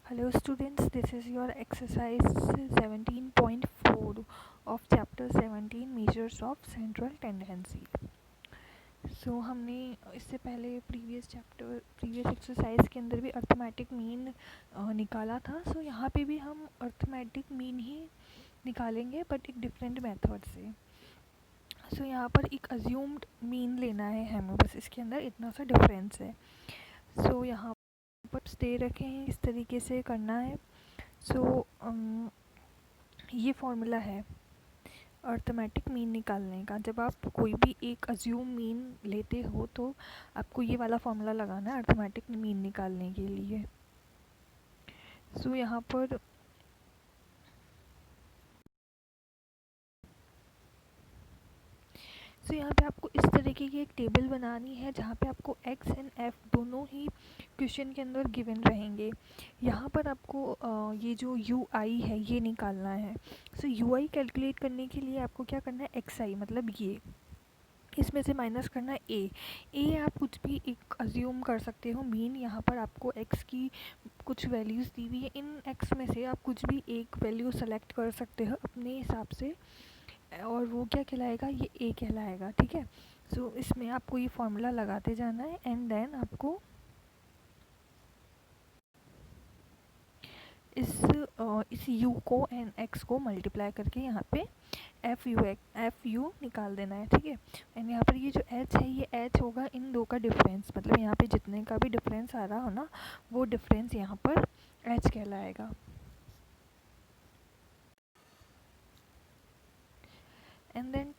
Hello students, this is your exercise 17.4 of chapter 17 measures of central tendency. हमने इससे पहले previous exercise के अंदर भी अर्थमेटिक मीन निकाला था. यहाँ पे भी हम अर्थमेटिक मीन ही निकालेंगे बट एक डिफरेंट मेथड से. यहाँ पर एक अज्यूम्ड मीन लेना है हमें, बस इसके अंदर इतना सा डिफरेंस है. यहाँ पर दे रखे हैं, इस तरीके से करना है. ये फॉर्मूला है अर्थमेटिक मीन निकालने का. जब आप कोई भी एक अज्यूम मीन लेते हो तो आपको ये वाला फॉर्मूला लगाना है अर्थमेटिक मीन निकालने के लिए. यहाँ पर यहाँ पे आपको इस तरीके की एक टेबल बनानी है जहाँ पे आपको x एंड f दोनों ही क्वेश्चन के अंदर गिवन रहेंगे. यहाँ पर आपको ये जो ui है ये निकालना है. ui कैलकुलेट करने के लिए आपको क्या करना है, xi मतलब ये, इसमें से माइनस करना है a आप कुछ भी एक अज्यूम कर सकते हो मीन. यहाँ पर आपको x की कुछ वैल्यूज़ दी हुई है, इन x में से आप कुछ भी एक वैल्यू सेलेक्ट कर सकते हो अपने हिसाब से, और वो क्या कहलाएगा, ये a कहलाएगा. ठीक है. इसमें आपको ये फॉर्मूला लगाते जाना है एंड देन आपको इस u को एंड x को मल्टीप्लाई करके यहाँ पे एफ यू निकाल देना है. ठीक है. एंड यहाँ पर ये जो h है ये h होगा इन दो का डिफरेंस, मतलब यहाँ पे जितने का भी डिफरेंस आ रहा हो ना वो डिफरेंस यहाँ पर h कहलाएगा. एंड देन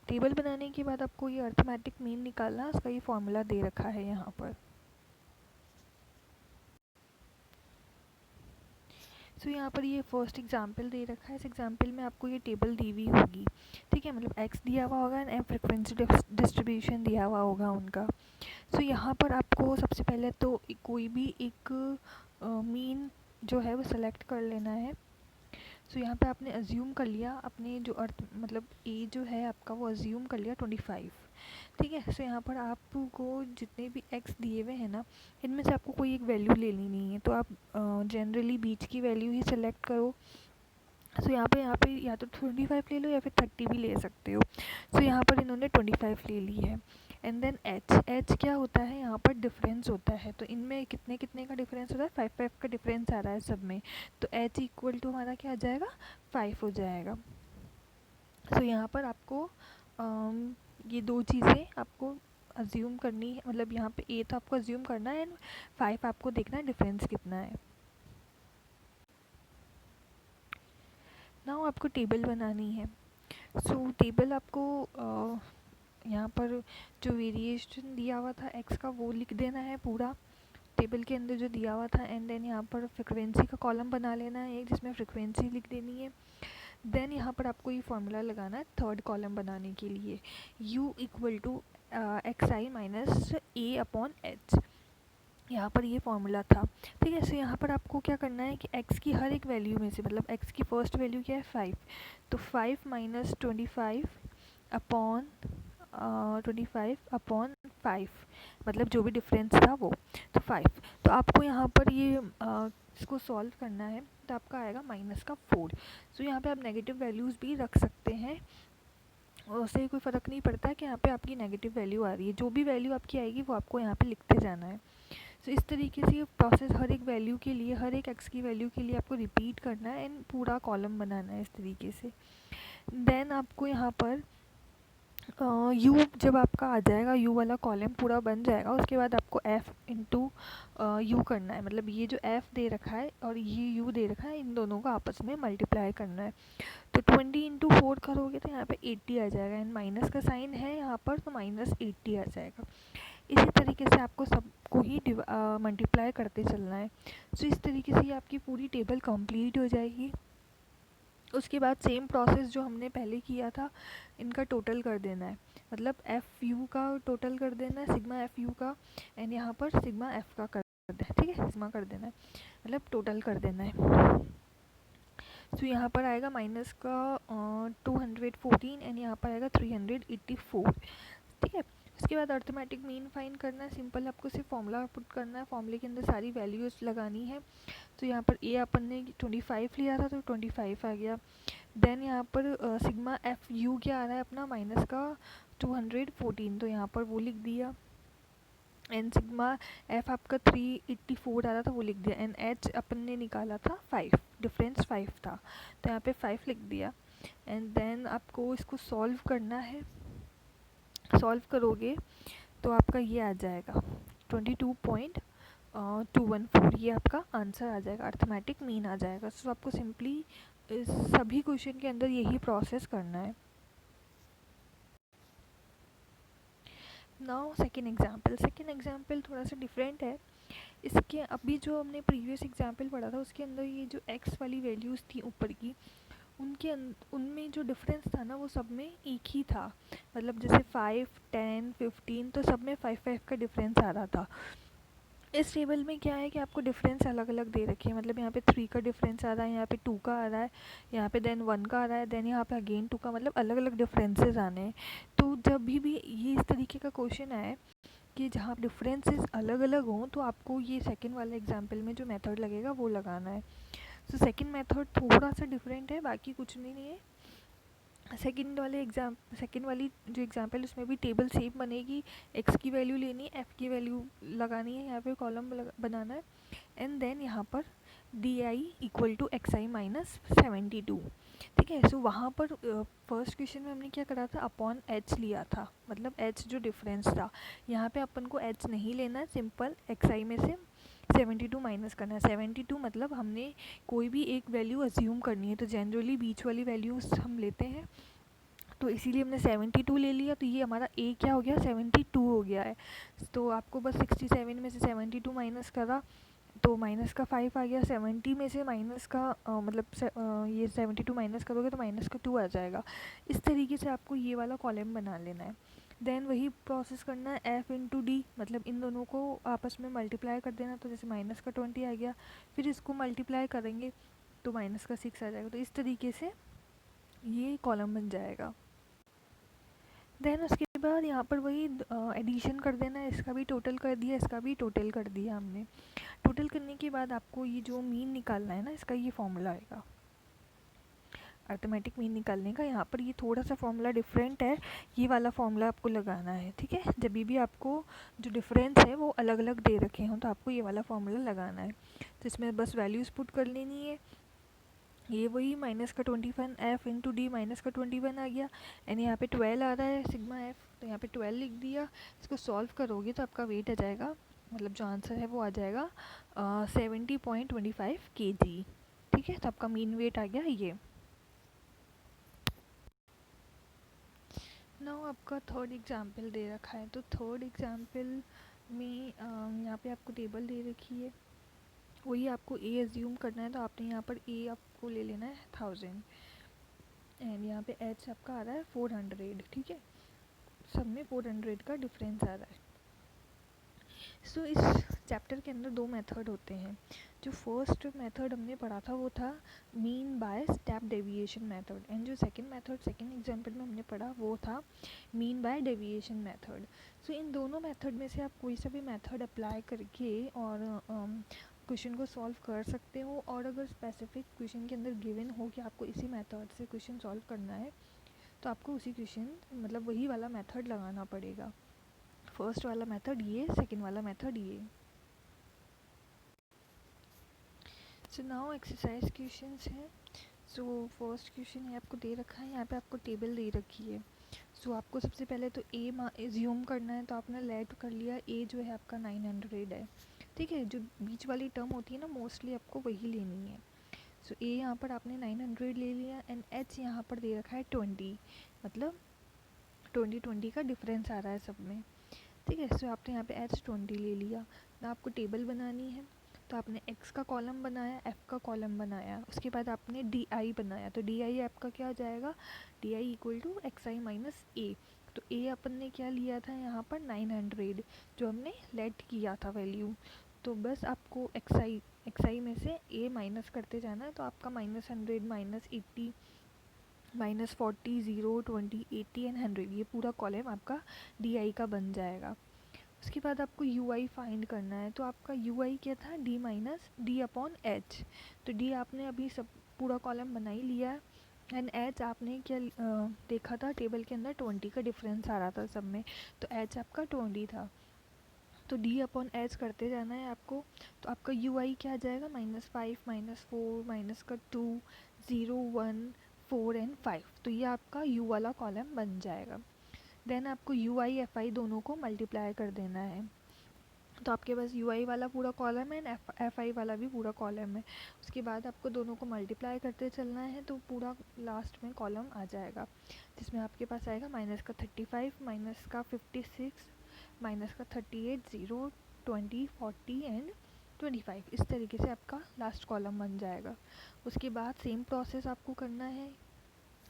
टेबल बनाने के बाद आपको ये अर्थमेटिक मीन निकालना, उसका ये फॉर्मूला दे रखा है यहाँ पर. यहाँ पर ये फर्स्ट एग्जांपल दे रखा है. इस एग्जांपल में आपको ये टेबल दी हुई होगी. ठीक है, मतलब x दिया हुआ होगा एंड फ्रीक्वेंसी डिस्ट्रीब्यूशन दिया हुआ होगा उनका. यहाँ पर आपको सबसे पहले तो कोई भी एक मीन जो है वो सेलेक्ट कर लेना है. यहाँ पे आपने अज्यूम कर लिया, अपने जो अर्थ मतलब a जो है आपका वो अज्यूम कर लिया 25. ठीक है. यहाँ पर आपको जितने भी x दिए हुए हैं ना, इनमें से आपको कोई एक वैल्यू लेनी नहीं है, तो आप जनरली बीच की वैल्यू ही सेलेक्ट करो. यहाँ पे या तो 25 ले लो या फिर 30 भी ले सकते हो. यहाँ पर इन्होंने 25 ले ली है. एंड देन h क्या होता है, यहाँ पर डिफरेंस होता है. तो इनमें कितने कितने का डिफरेंस होता है, 5 का डिफरेंस आ रहा है सब में. तो h इक्वल टू हमारा क्या आ जाएगा, 5 हो जाएगा. यहाँ पर आपको ये दो चीज़ें आपको अज्यूम करनी है, मतलब यहाँ पे a तो आपको अज्यूम करना है एंड 5 आपको देखना है डिफरेंस कितना है. नाउ आपको टेबल बनानी है. टेबल आपको यहाँ पर जो वेरिएशन दिया हुआ था x का वो लिख देना है पूरा टेबल के अंदर जो दिया हुआ था. एंड देन यहाँ पर फ्रिक्वेंसी का कॉलम बना लेना है एक, जिसमें फ्रिक्वेंसी लिख देनी है. देन यहाँ पर आपको ये फॉर्मूला लगाना है थर्ड कॉलम बनाने के लिए, u equal to xi minus a upon h. यहाँ पर ये फॉर्मूला था. ठीक है. यहाँ पर आपको क्या करना है कि x की हर एक वैल्यू में से, मतलब x की फर्स्ट वैल्यू क्या है 5, तो 5 माइनस 25 अपॉन 5, मतलब जो भी डिफरेंस था वो, तो 5. तो आपको यहाँ पर ये इसको सॉल्व करना है, तो आपका आएगा माइनस का 4. यहाँ पे आप नेगेटिव वैल्यूज़ भी रख सकते हैं, उससे कोई फ़र्क नहीं पड़ता कि यहाँ पे आपकी नेगेटिव वैल्यू आ रही है. जो भी वैल्यू आपकी आएगी वो आपको यहाँ पे लिखते जाना है. इस तरीके से ये प्रोसेस हर एक वैल्यू के लिए, हर एक x की वैल्यू के लिए आपको रिपीट करना है एंड पूरा कॉलम बनाना है इस तरीके से. देन आपको यहाँ पर u जब आपका आ जाएगा, u वाला कॉलम पूरा बन जाएगा, उसके बाद आपको f इंटू u करना है. मतलब ये जो f दे रखा है और ये u दे रखा है, इन दोनों को आपस में मल्टीप्लाई करना है. तो 20 इंटू 4 करोगे तो यहाँ पे 80 आ जाएगा एंड माइनस का साइन है यहाँ पर, तो माइनस 80 आ जाएगा. इसी तरीके से आपको सबको ही मल्टीप्लाई करते चलना है. इस तरीके से आपकी पूरी टेबल कंप्लीट हो जाएगी. उसके बाद सेम प्रोसेस जो हमने पहले किया था, इनका टोटल कर देना है. मतलब एफ यू का टोटल कर देना है, सिग्मा एफ यू का, एंड यहाँ पर सिग्मा एफ का कर देना है. ठीक है. सिग्मा कर देना है, मतलब टोटल कर देना है. यहाँ पर आएगा माइनस का 214 एंड यहाँ पर आएगा 384. ठीक है. इसके बाद अर्थमेटिक मीन फाइंड करना है। सिंपल आपको सिर्फ फॉर्मूला पुट करना है, फॉर्मूले के अंदर सारी वैल्यूज़ लगानी है। तो यहाँ पर ए अपन ने 25 लिया था तो 25 आ गया। देन यहाँ पर सिग्मा एफ यू क्या आ रहा है अपना माइनस का 214, तो यहाँ पर वो लिख दिया। एन सिग्मा एफ आपका 384 आ रहा था, वो लिख दिया। एन एच अपन ने निकाला था 5, डिफरेंस 5 था, तो यहाँ पे 5 लिख दिया। एंड देन आपको इसको सॉल्व करना है। सॉल्व करोगे तो आपका ये आ जाएगा 22.214, ये आपका आंसर आ जाएगा, अर्थमेटिक मीन आ जाएगा। सो आपको सिंपली इस सभी क्वेश्चन के अंदर यही प्रोसेस करना है। नाउ सेकेंड एग्जाम्पल थोड़ा सा डिफरेंट है। इसके अभी जो हमने प्रीवियस एग्जाम्पल पढ़ा था उसके अंदर ये जो एक्स वाली वैल्यूज़ थी ऊपर की, उनमें जो डिफरेंस था ना वो सब में एक ही था। मतलब जैसे 5, 10, 15 तो सब में 5 का डिफरेंस आ रहा था। इस टेबल में क्या है कि आपको डिफरेंस अलग अलग दे रखे हैं। मतलब यहाँ पे 3 का डिफरेंस आ रहा है, यहाँ पे 2 का आ रहा है, यहाँ पे देन 1 का आ रहा है, देन यहाँ पे अगेन 2 का, मतलब अलग अलग डिफरेंसेस आने हैं। तो जब भी ये इस तरीके का क्वेश्चन आए कि जहाँ डिफरेंसेस अलग अलग हों, तो आपको ये सेकंड वाले एग्जाम्पल में जो मेथड लगेगा वो लगाना है। तो सेकंड मेथड थोड़ा सा डिफरेंट है, बाकी कुछ नहीं है। सेकंड वाली जो एग्जांपल उसमें भी टेबल सेम बनेगी। एक्स की वैल्यू लेनी है, एफ की वैल्यू लगानी है, यहाँ पे कॉलम बनाना है। एंड देन यहाँ पर D I equal to X I minus 72, ठीक है। सो वहाँ पर फर्स्ट क्वेश्चन में हमने क्या करा था, अपॉन एच लिया था, मतलब एच जो डिफरेंस था। यहाँ पे अपन को एच नहीं लेना है, सिंपल एक्स आई में से 72 माइनस करना है। 72 मतलब हमने कोई भी एक वैल्यू अज्यूम करनी है, तो जनरली बीच वाली वैल्यूज़ हम लेते हैं, तो इसीलिए हमने 72 ले लिया। तो ये हमारा ए क्या हो गया, 72 हो गया है। तो आपको बस 67 में से 72 माइनस करा तो माइनस का 5 आ गया। 70 में से माइनस का ये 72 माइनस करोगे तो माइनस का 2 आ जाएगा। इस तरीके से आपको ये वाला कॉलम बना लेना है। देन वही प्रोसेस करना है एफ इंटू डी, मतलब इन दोनों को आपस में मल्टीप्लाई कर देना। तो जैसे माइनस का 20 आ गया, फिर इसको मल्टीप्लाई करेंगे तो माइनस का 6 आ जाएगा। तो इस तरीके से ये कॉलम बन जाएगा। देन उसके बाद यहाँ पर वही एडिशन कर देना है। इसका भी टोटल कर दिया, इसका भी टोटल कर दिया हमने। टोटल करने के बाद आपको ये जो मीन निकालना है ना, इसका ये फॉर्मूला आएगा अर्थमेटिक मीन निकालने का। यहाँ पर ये थोड़ा सा फॉर्मूला डिफरेंट है, ये वाला फॉर्मूला आपको लगाना है, ठीक है। जब भी आपको जो डिफरेंस है वो अलग अलग दे रखे हों तो आपको ये वाला फॉर्मूला लगाना है। तो इसमें बस वैल्यूज़ पुट कर लेनी है। ये वही माइनस का 21 एफ इंटू डी, माइनस का 21 आ गया। एंड यहाँ पे 12 आ रहा है सिग्मा एफ, तो यहाँ पे 12 लिख दिया। इसको सॉल्व करोगे तो आपका वेट आ जाएगा, मतलब जो आंसर है वो आ जाएगा 70.25 kg, ठीक है। तो आपका मीन वेट आ गया ये। नाउ आपका थर्ड एग्जाम्पल दे रखा है। तो थर्ड एग्जाम्पल में यहाँ पे आपको टेबल दे रखी है, वही आपको ए एज्यूम करना है। तो आपने यहाँ पर ए आपको ले लेना है 1000 एंड यहाँ पे एच आपका आ रहा है 400, ठीक है। सब में 400 का डिफरेंस आ रहा है। सो इस चैप्टर के अंदर दो मेथड होते हैं। जो फर्स्ट मेथड हमने पढ़ा था वो था mean by step deviation method, and जो सेकंड एग्जांपल में हमने पढ़ा वो था मीन बाय डेविएशन मेथड। सो इन दोनों मेथड में से आप कोई सा भी मेथड अप्लाई करके और क्वेश्चन को सॉल्व कर सकते हो। और अगर स्पेसिफिक क्वेश्चन के अंदर गिवन हो कि आपको इसी मेथड से क्वेश्चन सॉल्व करना है तो आपको उसी क्वेश्चन मतलब वही वाला मेथड लगाना पड़ेगा। फर्स्ट वाला मेथड ये, सेकंड वाला मेथड ये। सो नाउ एक्सरसाइज क्वेश्चंस हैं। सो फर्स्ट क्वेश्चन है आपको दे रखा है, यहाँ पे आपको टेबल दे रखी है। सो आपको सबसे पहले तो ए एज्यूम करना है, तो आपने लेट कर लिया ए जो है आपका 900 है, ठीक है। जो बीच वाली टर्म होती है ना मोस्टली आपको वही लेनी है। सो ए यहाँ पर आपने 900 ले लिया एंड एच यहाँ पर दे रखा है 20, मतलब 20 का डिफरेंस आ रहा है सब में, ठीक है। सो आपने यहाँ पे एच 20 ले लिया। ना आपको टेबल बनानी है, तो आपने एक्स का कॉलम बनाया, एफ का कॉलम बनाया, उसके बाद आपने डी आई बनाया। तो डी आई आपका क्या हो जाएगा, D I equal to X I minus A. तो ए अपन ने क्या लिया था यहाँ पर 900, जो हमने लेट किया था वैल्यू। तो बस आपको एक्स आई में से ए माइनस करते जाना है। तो आपका -100, -80 -40, 0, 20, 80 एंड 100, ये पूरा कॉलम आपका डी आई का बन जाएगा। उसके बाद आपको यू आई फाइंड करना है। तो आपका यू आई क्या था, D minus D upon H. तो डी आपने अभी सब पूरा कॉलम बना ही लिया है, एंड एच आपने क्या देखा था टेबल के अंदर 20 का डिफरेंस आ रहा था सब में, तो एच आपका 20 था। तो डी अपॉन एच करते जाना है आपको। तो आपका यू आई क्या आ जाएगा, -5, -4, माइनस का 2, 0, 1, 4 एंड 5। तो ये आपका यू वाला कॉलम बन जाएगा। देन आपको यू आई एफ आई दोनों को मल्टीप्लाई कर देना है। तो आपके पास यू आई वाला पूरा कॉलम है एंड एफ आई वाला भी पूरा कॉलम है। उसके बाद आपको दोनों को मल्टीप्लाई करते चलना है, तो पूरा लास्ट में कॉलम आ जाएगा, जिसमें आपके पास आएगा -35, -56, -38, 0, 20, 40 एंड 25। इस तरीके से आपका लास्ट कॉलम बन जाएगा। उसके बाद सेम प्रोसेस आपको करना है,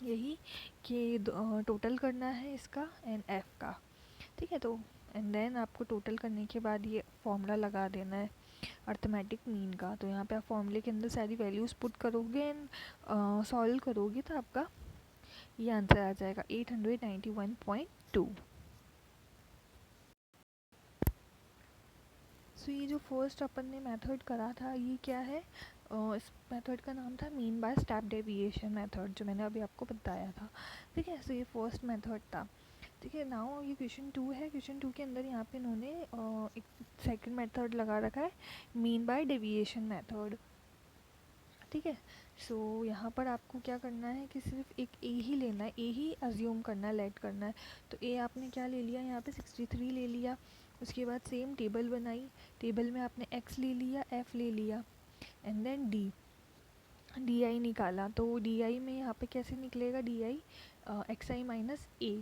यही कि टोटल करना है इसका एंड एफ का, ठीक है। तो एंड देन आपको टोटल करने के बाद ये फॉर्मूला लगा देना है अर्थमेटिक मीन का। तो यहाँ पे आप फॉर्मूले के अंदर सारी वैल्यूज़ पुट करोगे एंड सॉल्व करोगे, तो आपका ये आंसर आ जाएगा 891.2। सो ये जो फर्स्ट अपन ने मेथड करा था, ये क्या है, इस मेथड का नाम था mean by step deviation method, जो मैंने अभी आपको बताया था, ठीक है। सो ये फर्स्ट मेथड था, ठीक है। नाउ ये क्वेश्चन 2 है। क्वेश्चन 2 के अंदर यहाँ पे इन्होंने एक सेकंड मेथड लगा रखा है, मीन बाय डेविएशन मेथड, ठीक है। सो यहाँ पर आपको क्या करना है कि सिर्फ एक ए ही लेना है, ए ही अज्यूम करना है, लेट करना है। तो ए आपने क्या ले लिया, यहाँ पे 63 ले लिया। उसके बाद सेम टेबल बनाई, टेबल में आपने एक्स ले लिया, एफ ले लिया, एंड देन डी आई निकाला। तो डी आई में यहाँ पे कैसे निकलेगा, D I X I minus A,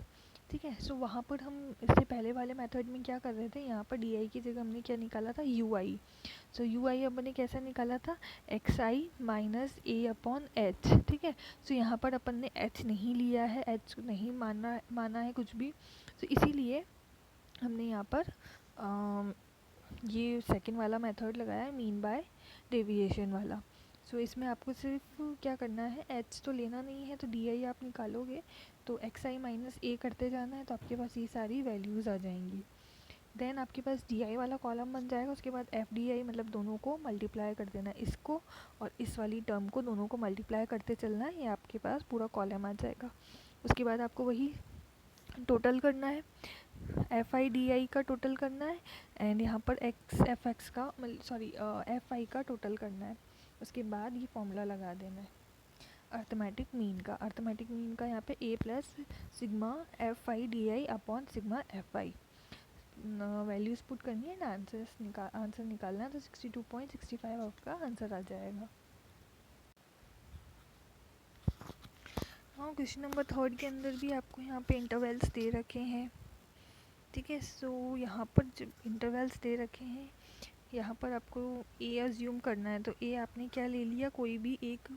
ठीक है। सो वहाँ पर हम इससे पहले वाले मेथड में क्या कर रहे थे, यहाँ पर डी आई की जगह हमने क्या निकाला था, यू आई। सो यू आई अपन ने कैसा निकाला था, x I minus A upon H, ठीक है। सो यहाँ पर अपन ने एच नहीं लिया है, एच नहीं माना है कुछ भी। सो इसीलिए हमने यहाँ पर ये सेकंड वाला मेथड लगाया है, मीन बाय डेविएशन वाला। सो इसमें आपको सिर्फ क्या करना है, एच तो लेना नहीं है, तो डी आई आप निकालोगे तो एक्स आई माइनस ए करते जाना है, तो आपके पास ये सारी वैल्यूज़ आ जाएंगी। देन आपके पास डी आई वाला कॉलम बन जाएगा। उसके बाद एफ डी आई मतलब दोनों को मल्टीप्लाई कर देना है, इसको और इस वाली टर्म को दोनों को मल्टीप्लाई करते चलना है, ये आपके पास पूरा कॉलम आ जाएगा। उसके बाद आपको वही टोटल करना है, एफ आई डी आई का टोटल करना है, एंड यहाँ पर एक्स एफ एक्स का एफ आई का टोटल करना है। उसके बाद ये फॉर्मूला लगा देना है अर्थमेटिक मीन का। अर्थमेटिक मीन का यहाँ पे A plus sigma F I D I upon sigma F I values put करनी है ना, आंसर निकालना है। तो 62.65 आपका आंसर आ जाएगा। हाँ, क्वेश्चन नंबर 3 के अंदर भी आपको यहाँ पे इंटरवल्स दे रखे हैं, ठीक है। सो यहाँ पर जब इंटरवल्स दे रखे हैं, यहाँ पर आपको ए अज्यूम करना है। तो ए आपने क्या ले लिया, कोई भी एक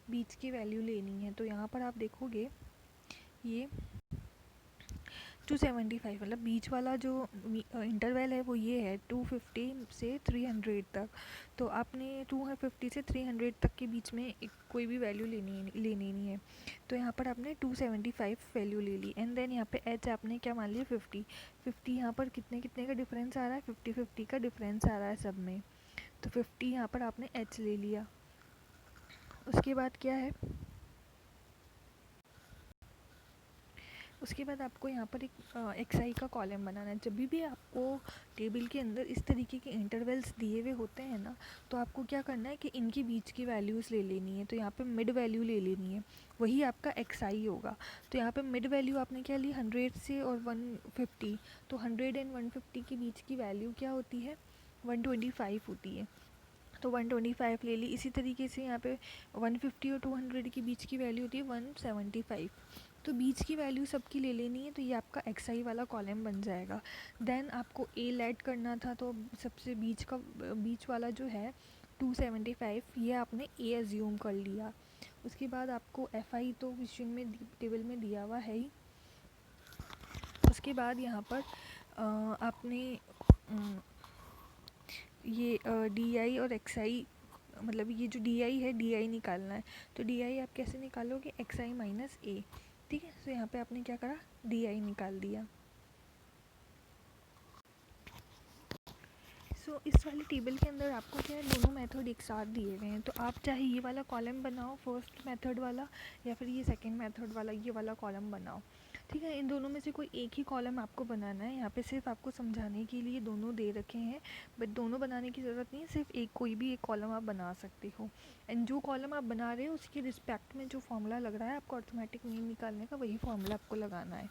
बीच की वैल्यू लेनी है। तो यहाँ पर आप देखोगे ये 275 मतलब बीच वाला जो इंटरवल है वो ये है 250 से 300 तक। तो आपने 250 से 300 तक के बीच में एक कोई भी वैल्यू लेनी नहीं है। तो यहाँ पर आपने 275 वैल्यू ले ली, एंड देन यहाँ पे एच आपने क्या मान लिया 50। यहाँ पर कितने कितने का डिफरेंस आ रहा है, 50 का डिफरेंस आ रहा है सब में। तो 50 यहाँ पर आपने एच ले लिया। उसके बाद क्या है, उसके बाद आपको यहाँ पर एक एक्स आई का कॉलम बनाना है। जब भी आपको टेबल के अंदर इस तरीके के इंटरवल्स दिए हुए होते हैं ना, तो आपको क्या करना है कि इनके बीच की वैल्यूज़ ले लेनी है। तो यहाँ पे मिड वैल्यू ले लेनी है, वही आपका एक्स आई होगा। तो यहाँ पे मिड वैल्यू आपने क्या ली, 100 से और 150। तो 100 एंड 150 के बीच की वैल्यू क्या होती है, 125 होती है। तो 125 ले ली। इसी तरीके से यहाँ पे 150 और 200 के बीच की वैल्यू होती है 175। तो बीच की वैल्यू सबकी ले लेनी है, तो ये आपका एक्स आई वाला कॉलम बन जाएगा। देन आपको ए लेट करना था, तो सबसे बीच वाला जो है 275, ये आपने ए एज्यूम कर लिया। उसके बाद आपको एफ आई तो क्वेश्चन में टेबल में दिया हुआ है ही। उसके बाद यहाँ पर आपने ये डी आई और एक्स आई मतलब ये जो डी आई है, डी आई निकालना है। तो डी आई आप कैसे निकालोगे, एक्स आई माइनस ए। ठीक है, तो यहाँ पे आपने क्या करा, डी आई निकाल दिया। सो इस वाले टेबल के अंदर आपको क्या है, दोनों मेथड एक साथ दिए हुए हैं। तो आप चाहे ये वाला कॉलम बनाओ फर्स्ट मेथड वाला, या फिर ये सेकंड मेथड वाला ये वाला कॉलम बनाओ। ठीक है, इन दोनों में से कोई एक ही कॉलम आपको बनाना है। यहाँ पे सिर्फ आपको समझाने के लिए दोनों दे रखे हैं, बट दोनों बनाने की ज़रूरत नहीं है, सिर्फ एक कोई भी एक कॉलम आप बना सकते हो। एंड जो कॉलम आप बना रहे हो उसके रिस्पेक्ट में जो फॉर्मूला लग रहा है आपको अर्थमेटिक मीन निकालने का, वही फॉर्मूला आपको लगाना है।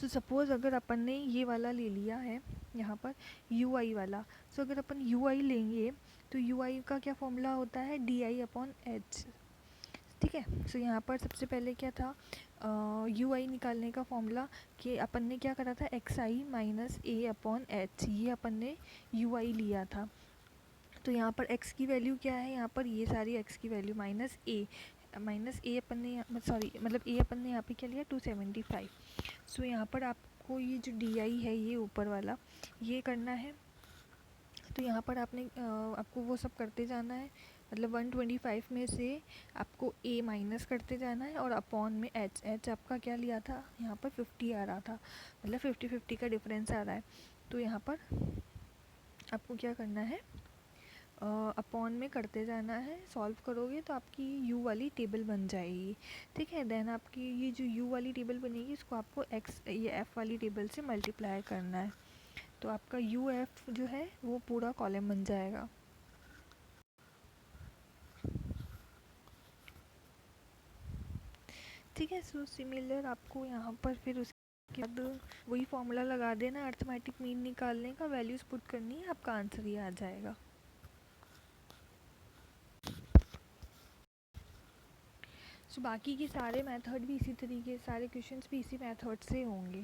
सो सपोज़ अगर अपन ने ये वाला ले लिया है यहाँ पर यू आई वाला, सो अगर अपन यू आई लेंगे तो यू आई का क्या फॉर्मूला होता है, डी आई अपॉन एच। ठीक है, सो यहाँ पर सबसे पहले क्या था, यू आई निकालने का फॉर्मूला कि अपन ने क्या करा था, x I minus A upon H, ये अपन ने यू आई लिया था। तो यहाँ पर x की वैल्यू क्या है, यहाँ पर ये सारी x की वैल्यू माइनस ए अपन ने सॉरी मतलब ए अपन ने यहाँ पे क्या लिया 275। सो यहाँ पर आपको ये जो डी आई है ये ऊपर वाला ये करना है। तो यहाँ पर आपको वो सब करते जाना है, मतलब 125 में से आपको a माइनस करते जाना है, और अपॉन में h आपका क्या लिया था, यहाँ पर 50 आ रहा था, मतलब 50-50 का डिफरेंस आ रहा है। तो यहाँ पर आपको क्या करना है, अपॉन में करते जाना है, सॉल्व करोगे तो आपकी u वाली टेबल बन जाएगी। ठीक है, देन आपकी ये जो u वाली टेबल बनेगी इसको आपको ये f वाली टेबल से मल्टीप्लाई करना है। तो आपका यू एफ जो है वो पूरा कॉलम बन जाएगा। ठीक है, सो सिमिलर आपको यहाँ पर फिर उसके बाद वही फॉर्मूला लगा देना अर्थमेटिक मीन निकालने का, वैल्यूज़ पुट करनी है, आपका आंसर ये आ जाएगा। सो बाकी के सारे मेथड भी इसी तरीके, सारे क्वेश्चंस भी इसी मेथड से होंगे।